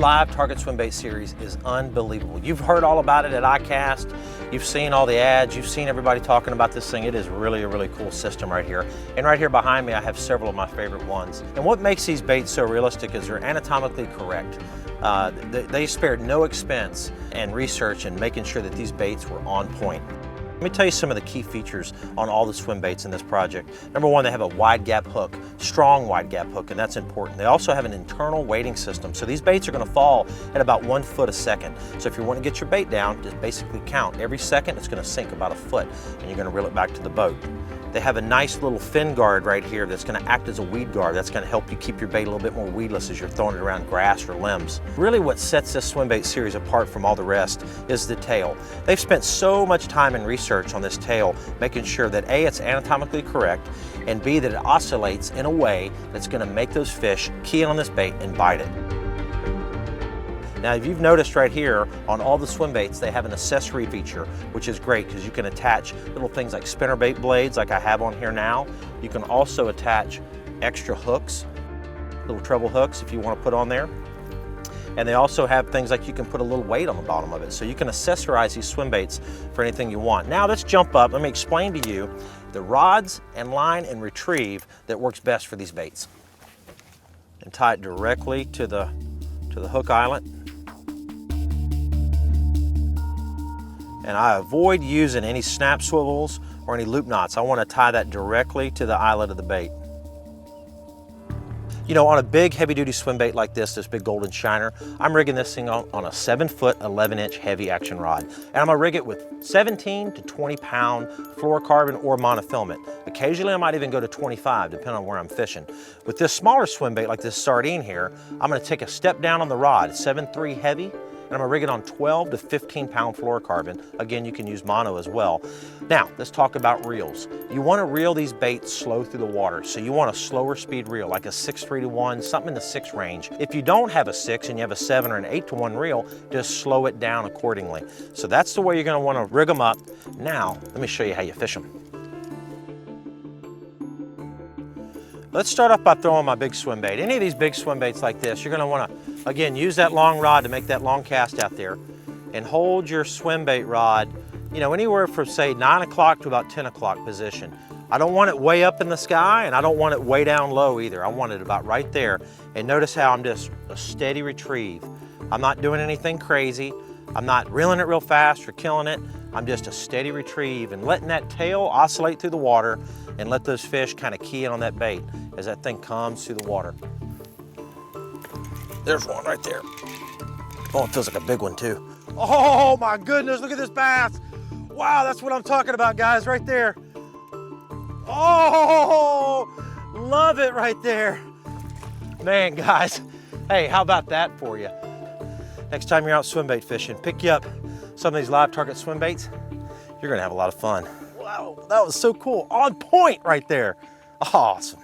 live target swim bait series is unbelievable. You've heard all about it at iCast. You've seen all the ads. You've seen everybody talking about this thing. It is really a really cool system right here. And right here behind me, I have several of my favorite ones. And what makes these baits so realistic is they're anatomically correct. They spared no expense and research in making sure that these baits were on point. Let me tell you some of the key features on all the swim baits in this project. Number one, they have a wide gap hook, strong wide gap hook, and that's important. They also have an internal weighting system. So these baits are gonna fall at about 1 foot a second. So if you want to get your bait down, just basically count. Every second, it's gonna sink about a foot, and you're gonna reel it back to the boat. They have a nice little fin guard right here that's gonna act as a weed guard. That's gonna help you keep your bait a little bit more weedless as you're throwing it around grass or limbs. Really what sets this swim bait series apart from all the rest is the tail. They've spent so much time and research on this tail, making sure that A, it's anatomically correct, and B, that it oscillates in a way that's gonna make those fish key in on this bait and bite it. Now, if you've noticed right here on all the swim baits, they have an accessory feature, which is great because you can attach little things like spinnerbait blades like I have on here now. You can also attach extra hooks, little treble hooks if you want to put on there. And they also have things like you can put a little weight on the bottom of it. So you can accessorize these swim baits for anything you want. Now let's jump up. Let me explain to you the rods and line and retrieve that works best for these baits. And tie it directly to the hook eyelet. And I avoid using any snap swivels or any loop knots. I want to tie that directly to the eyelet of the bait. You know, on a big heavy duty swim bait like this big golden shiner, I'm rigging this thing on a 7-foot, 11-inch heavy action rod. And I'm gonna rig it with 17 to 20 pound fluorocarbon or monofilament. Occasionally I might even go to 25, depending on where I'm fishing. With this smaller swim bait like this sardine here, I'm gonna take a step down on the rod, 7.3 heavy, and I'm gonna rig it on 12 to 15 pound fluorocarbon. Again, you can use mono as well. Now, let's talk about reels. You wanna reel these baits slow through the water. So you want a slower speed reel, like a 6.3 to 1, something in the 6 range. If you don't have a 6 and you have a 7 or an 8 to 1 reel, just slow it down accordingly. So that's the way you're gonna wanna rig them up. Now, let me show you how you fish them. Let's start off by throwing my big swim bait. Any of these big swim baits like this, you're gonna wanna, again, use that long rod to make that long cast out there and hold your swim bait rod, you know, anywhere from say 9 o'clock to about 10 o'clock position. I don't want it way up in the sky and I don't want it way down low either. I want it about right there. And notice how I'm just a steady retrieve. I'm not doing anything crazy. I'm not reeling it real fast or killing it. I'm just a steady retrieve and letting that tail oscillate through the water and let those fish kind of key in on that bait as that thing comes through the water. There's one right there. Oh, it feels like a big one too. Oh my goodness, look at this bass. Wow, that's what I'm talking about, guys, right there. Oh, love it right there. Man, guys, hey, how about that for you? Next time you're out swim bait fishing, pick you up some of these live target swim baits. You're gonna have a lot of fun. Wow, that was so cool. On point right there. Awesome.